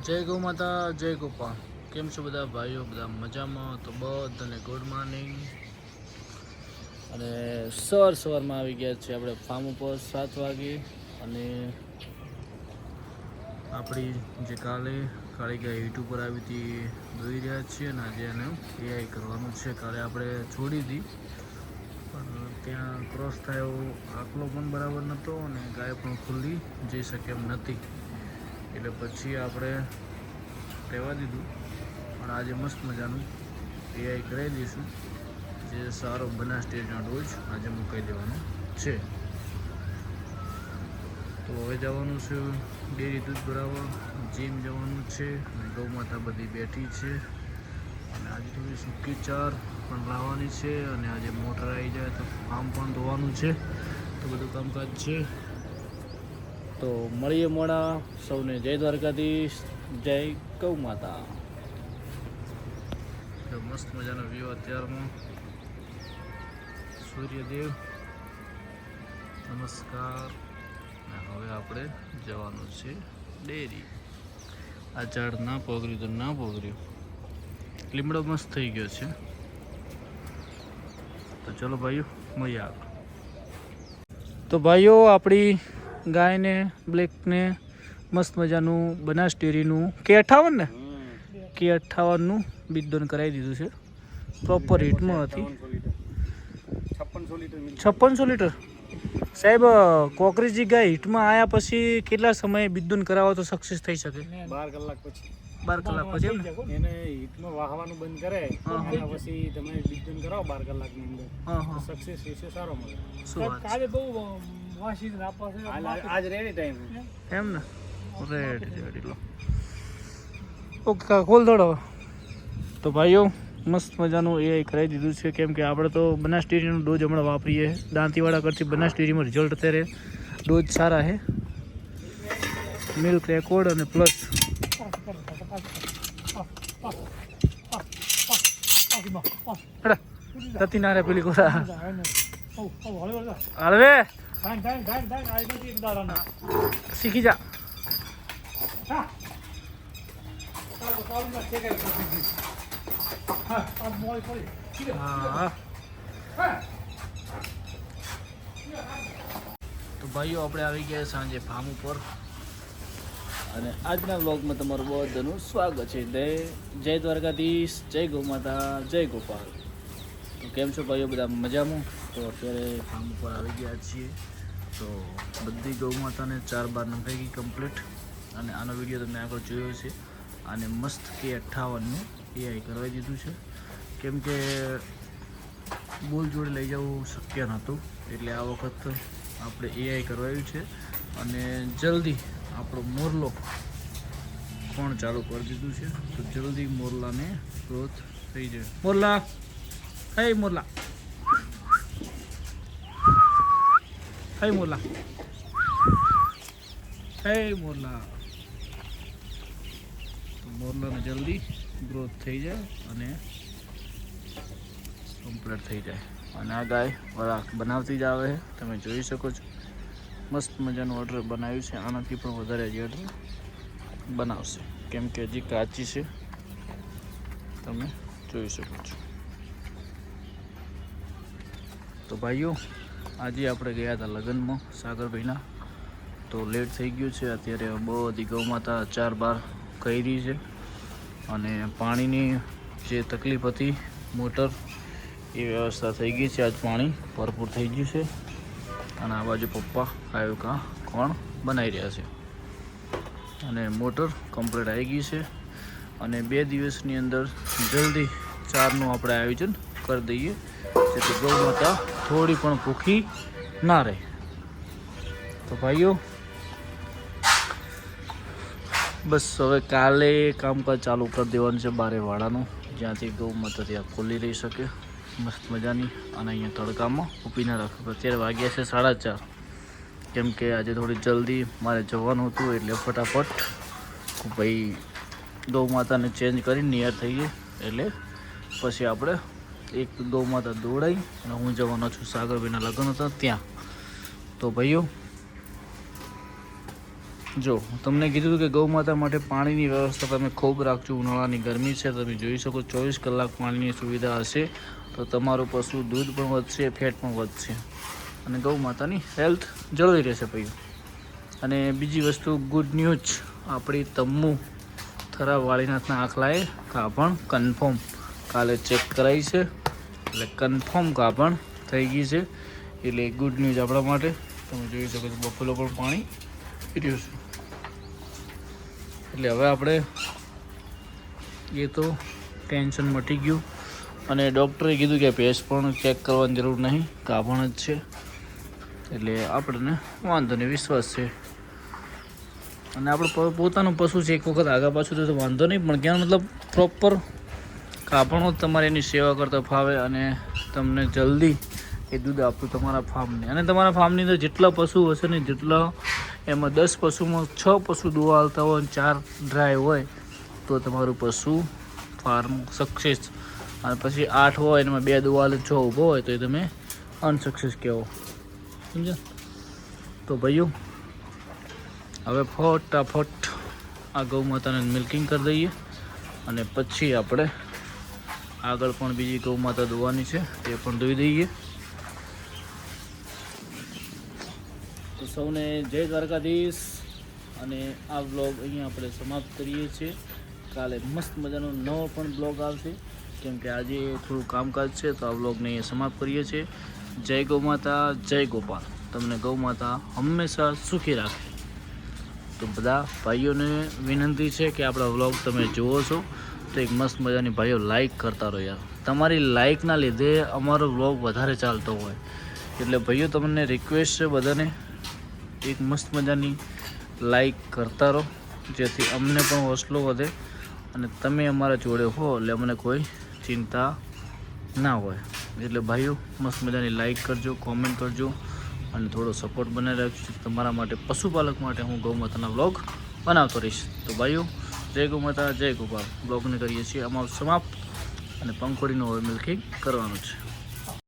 જય ગૌ માતા, જય ગોપાલ. કેમ છો બધા ભાઈઓ? બધા મજામાં? તો બધાને ગુડ મોર્નિંગ. અને સવારમાં આવી ગયા છે આપણે ફાર્મ ઉપર 7 વાગે. અને આપણી જે કાળી ગાય યુટ્યુબ પર આવી હતી જોઈ રહ્યા છીએ. અને આજે એને એઆઈ કરવાનું છે. કાલે આપણે છોડી હતી પણ ત્યાં ક્રોસ થાય એવો આંકલો પણ બરાબર નહોતો અને ગાય પણ ખુલ્લી જઈ શકે એમ નથી, એટલે પછી આપણે રહેવા દીધું. પણ આજે મસ્ત મજાનું એઆઈ કરાવી દઈશું. જે સારો બના સ્ટેજનો ડોઝ આજે મૂકાઈ દેવાનો છે. તો હવે જવાનું છે ડેરી દૂધ ભરાવવા, જીમ જવાનું છે. અને ગૌ માતા બધી બેઠી છે. અને આજે થોડી સૂકી ચાર પણ લાવવાની છે. અને આજે મોટર આવી જાય તો ફાર્મ પણ ધોવાનું છે. તો બધું કામકાજ છે. તો મળીએ મોડા. સૌને જય દ્વારકાધીશ, જય ગૌ માતા. તો મસ્ત મજાનો વ્યૂ અત્યારમાં. સૂર્યદેવ નમસ્કાર. હવે આપણે જવાનું છે ડેરી. આ ઝાડ ના પોગર્યું તો ના પોગર્યું. લીમડો મસ્ત થઈ ગયો છે. તો ચલો ભાઈઓ મળીએ આગળ. તો ભાઈઓ આપણી ગાયને બ્લેકને મસ્ત મજાનું બનાસ ડેરીનું K58 ને K58નું બીજદોન કરાવી દીધું છે. પ્રોપર હિટમાં હતી. 5600 લીટર. સાહેબ, કોકરેજી ગાય હિટમાં આવ્યા પછી કેટલા સમયે બીજદોન કરાવો તો સક્સેસ થઈ શકે? 12 કલાક પછી. 12 કલાક પછી એમ ને? એને હિટમાં વાહવાનું બંધ કરે એના પછી તમે બીજદોન કરાવો 12 કલાકની અંદર સક્સેસ વિશે સારો મળે. શું વાત છે? કાલે બહુ વાસી આપવા છે. આજ રેડી ટાઈમ એમ ને? રેડી લો. ઓકે, ખોલ દોડો. તો ભાઈઓ મસ્ત મજાનું એઆઈ કરાવી દીધું છે. કેમ કે આપણે તો બનાસ ડેરીનો ડોઝ હમણાં વાપરીએ. દાંતીવાડા કરતી બનાસ ડેરીમાં રિઝલ્ટ અત્યારે ડોઝ સારા છે. મિલ્ક રેકોર્ડ અને પ્લસ તતી ના રે પેલી કોરા હળવે શીખી જા. હા. તો ભાઈઓ આપણે આવી ગયા સાંજે ફાર્મ ઉપર. અને આજના વ્લોગમાં તમારું બધાનું સ્વાગત છે. જય દ્વારકાધીશ, જય ગૌ માતા, જય ગોપાલ. તો કેમ છો ભાઈઓ? બધા મજામાં? તો અત્યારે ફાર્મ ઉપર આવી ગયા છીએ. તો બધી ગૌ માતાને 4 નખાઈ ગઈ કમ્પ્લીટ. અને આનો વિડીયો તમે આગળ જોયો છે. આને મસ્ત K58નું એઆઈ કરાવી દીધું છે. કેમ કે બોલ જોડે લઈ જવું શક્ય નહોતું, એટલે આ વખત આપણે એઆઈ કરવાયું છે. અને જલ્દી આપણો મોરલો કોણ ચાલુ કરી દીધું છે. તો જલ્દી મોરલાને ગ્રોથ થઈ જાય. મોરલા, હે મોરલા, હે મોરલા, હે મોરલા. તો મોરલાને જલ્દી ગ્રોથ થઈ જાય અને કમ્પ્લીટ થઈ જાય. અને આ ગાય વરાક બનાવતી જ આવે છે. તમે જોઈ શકો છો મસ્ત મજાનું ઓર્ડર બનાવ્યું છે. આનાથી પણ વધારે હજી ઓર્ડર બનાવશે, કેમ કે હજી કાચી છે. તમે જોઈ શકો છો. તો ભાઈઓ આજે આપણે ગયા હતા લગ્નમાં સાગરભાઈના. તો લેટ થઈ ગયું છે. અત્યારે બધી ગૌ માતા 4 કરી છે. અને પાણીની જે તકલીફ હતી મોટર એ વ્યવસ્થા થઈ ગઈ છે. આજ પાણી ભરપૂર થઈ ગયું છે. અને આ બાજુ પપ્પા આવ્યું કાં કોણ બનાવી રહ્યા છે. અને મોટર કમ્પ્લીટ આવી ગઈ છે. અને 2 દિવસની અંદર જલ્દી ચારનું આપણે આયોજન કરી દઈએ, જેથી ગૌ માતા થોડી પણ ભૂખી ના રહે. તો ભાઈઓ બસ હવે કાલે કામકાજ ચાલુ કરી દેવાનું છે બારેવાડાનું, જ્યાંથી ગૌ માતા ત્યાં ખુલ્લી રહી શકે મસ્ત મજાની. અને અહીંયા તડકામાં ઊભી ના રાખે. અત્યારે વાગ્યા છે 4:30. કેમ કે આજે થોડી જલ્દી મારે જવાનું હતું, એટલે ફટાફટ ભાઈ ગૌ માતાને ચેન્જ કરીને નિયર થઈએ. એટલે પછી આપણે એક ગૌ માતા દોડાઈ અને હું જવાનો છું સાગરભાઈના લગ્ન હતા ત્યાં. તો ભાઈઓ જો તમને કીધું કે ગૌ માતા માટે પાણીની વ્યવસ્થા તમે ખૂબ રાખજો. ઉનાળાની ગરમી છે, તમે જોઈ શકો 24 કલાક પાણીની સુવિધા હશે તો તમારું પશુ દૂધ પણ વધશે, ફેટ પણ વધશે અને ગૌ માતાની હેલ્થ જળવાઈ રહેશે ભાઈઓ. અને બીજી વસ્તુ ગુડ ન્યૂઝ, આપણી તમ્મુ થરા વાળીનાથના આખલાએ કાપણ કન્ફર્મ કાલે ચેક કરાવી છે એટલે કન્ફર્મ કાપણ થઈ ગઈ છે. એટલે ગુડ ન્યૂઝ આપણા માટે. તમે જોઈ શકો છો બફેલો પણ પાણી પી રહ્યું છે. એટલે હવે આપણે એ તો ટેન્શન મટી ગયું અને ડૉક્ટરે કીધું કે ભેંસ પણ ચેક કરવાની જરૂર નહીં, કાપણ જ છે. એટલે આપણને વાંધો નહીં, વિશ્વાસ છે. અને આપણે પોતાનું પશુ છે, એક વખત આગા પાછું તો વાંધો નહીં, પણ ક્યાં મતલબ પ્રોપર કાપણો જ તમારે એની સેવા કરતા ફાવે અને તમને જલ્દી એ દૂધ આપવું તમારા ફાર્મને. અને તમારા ફાર્મની અંદર જેટલા પશુ હશે ને, જેટલા એમાં 10 પશુમાં 6 પશુ દોવા હાલતા હોય અને 4 ડ્રાય હોય તો તમારું પશુ ફાર્મ સક્સેસ. અને પછી 8 હોય એમાં 2 દોવા હાલે 6 ઊભો હોય તો એ તમે અનસક્સેસ કહેવો. સમજ્યા? તો ભાઈઓ હવે ફટાફટ આ ગૌ માતાને મિલ્કિંગ કરી દઈએ અને પછી આપણે આગળ પણ બીજી ગૌ માતા દોવાની છે તે પણ દોઈ દઈએ. તો સૌને જય દ્વારકાધીશ. અને આ બ્લોગ અહીંયા આપણે સમાપ્ત કરીએ છીએ. કાલે મસ્ત મજાનો નવો પણ બ્લોગ આવશે, કેમ કે આજે થોડું કામકાજ છે તો આ બ્લોગને અહીંયા સમાપ્ત કરીએ છીએ. જય ગૌ માતા, જય ગોપાલ. તમને ગૌ માતા હંમેશા સુખી રાખે. તો બધા ભાઈઓને વિનંતી છે કે આપણા વ્લોગ તમે જુઓ છો તો એક મસ્ત મજાની ભાઈઓ લાઈક કરતા રહો યાર. તમારી લાઈકના લીધે અમારો વ્લોગ વધારે ચાલતો હોય. એટલે ભાઈઓ તમને રિક્વેસ્ટ છે બધાને, એક મસ્ત મજાની લાઈક કરતા રહો જેથી અમને પણ હોસલો વધે અને તમે અમારા જોડે હો એટલે અમને કોઈ ચિંતા ના હોય. એટલે ભાઈઓ મસ્ત મજાની લાઈક કરજો, કોમેન્ટ કરજો અને થોડો સપોર્ટ બનાવી રાખજો. તમારા માટે પશુપાલક માટે હું ગૌ માતાના વ્લોગ બનાવતો રહીશ. તો ભાઈઓ જય ગૌ માતા, જય ગોપાલ. વ્લોગને કરીએ છીએ આમાં સમાપ્ત અને પંખોડીનું હવે મિલ્કિંગ કરવાનું છે.